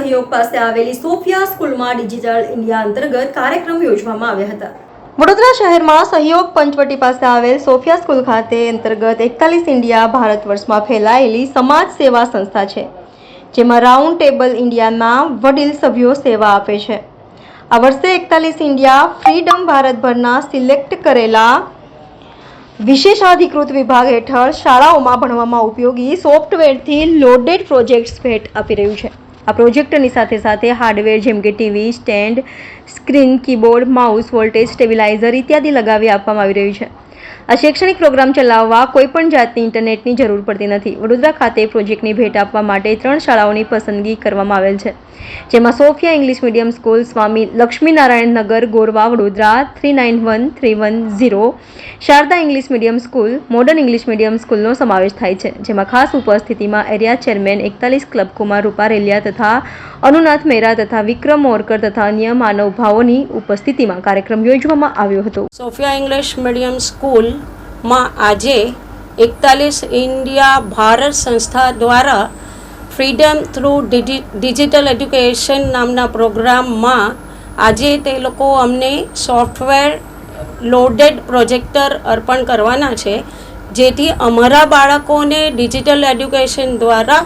સહયોગ પાસે આવેલી સોફિયા સ્કૂલમાં ડિજિટલ ઇન્ડિયા અંતર્ગત કાર્યક્રમ યોજવામાં આવ્યા હતા। વડોદરા શહેરમાં સહયોગ પંચવટી પાસે આવેલ સોફિયા સ્કૂલ ખાતે અંતર્ગત 41 ઇન્ડિયા ભારત વર્ષમાં ફેલાયેલી સમાજ સેવા સંસ્થા છે, જેમાં રાઉન્ડ ટેબલ ઇન્ડિયાના વડીલ સભ્યો સેવા આપે છે। આ વર્ષે 41 ઇન્ડિયા ફ્રીડમ ભારતભરના સિલેક્ટ કરેલા વિશેષાધિકૃત વિભાગ હેઠળ શાળાઓમાં ભણવામાં ઉપયોગી સોફ્ટવેરથી લોડેડ પ્રોજેક્ટ્સ ભેટ આપી રહ્યું છે। આ પ્રોજેક્ટની સાથે સાથે હાર્ડવેર જેમ કે TV stand, screen, keyboard, mouse, voltage stabiliser ઇત્યાદિ લગાવી આપવામાં આવી રહ્યું છે। આ શૈક્ષણિક પ્રોગ્રામ ચલાવવા કોઈપણ જાતની ઇન્ટરનેટની જરૂર પડતી નથી। વડોદરા ખાતે પ્રોજેક્ટની ભેટ આપવા માટે 3 શાળાઓની પસંદગી કરવામાં આવેલ છે, જેમાં Sophia English medium school, Swami Laxminarayan Nagar, Gorwa, Vadodara 391310, Sharda English medium school, modern English medium સ્કૂલનો સમાવેશ થાય છે, જેમાં ખાસ ઉપસ્થિતિમાં area chairman 41 club Kumar Ruparelia તથા અનુનાથ મહેરા તથા વિક્રમ મોરકર તથા અન્ય માનવભાવોની ઉપસ્થિતિમાં કાર્યક્રમ યોજવામાં આવ્યો હતો। સોફિયા ઇંગ્લિશ મીડિયમ સ્કૂલમાં આજે 41 ઇન્ડિયા ભારત સંસ્થા દ્વારા ફ્રીડમ થ્રુ ડિજિટલ એડ્યુકેશન નામના પ્રોગ્રામમાં આજે તે લોકો અમને સોફ્ટવેર લોડેડ પ્રોજેક્ટર અર્પણ કરવાના છે, જેથી અમારા બાળકોને ડિજિટલ એડ્યુકેશન દ્વારા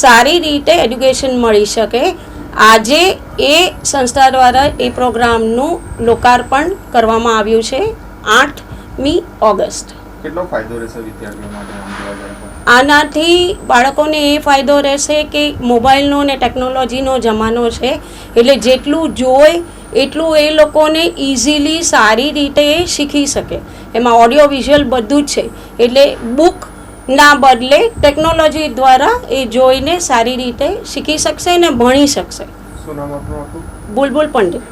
સારી રીતે એડ્યુકેશન મળી શકે। આજે એ સંસ્થા દ્વારા એ પ્રોગ્રામનું લોકાર્પણ કરવામાં આવ્યું છે 8મી ઓગસ્ટ। કેટલો ફાયદો રહેશે વિદ્યાર્થીઓ માટે? આનાથી બાળકોને એ ફાયદો રહેશે કે મોબાઈલનો ને ટેકનોલોજીનો જમાનો છે, એટલે જેટલું જોઈ એટલું એ લોકોને ઇઝીલી સારી રીતે શીખી શકે। એમાં ઓડિયો વિઝ્યુઅલ બધું જ છે, એટલે બુકના બદલે ટેકનોલોજી દ્વારા એ જોઈને સારી રીતે શીખી શકશે અને ભણી શકશે। શું નામ આપનું? બુલબુલ પંડિત।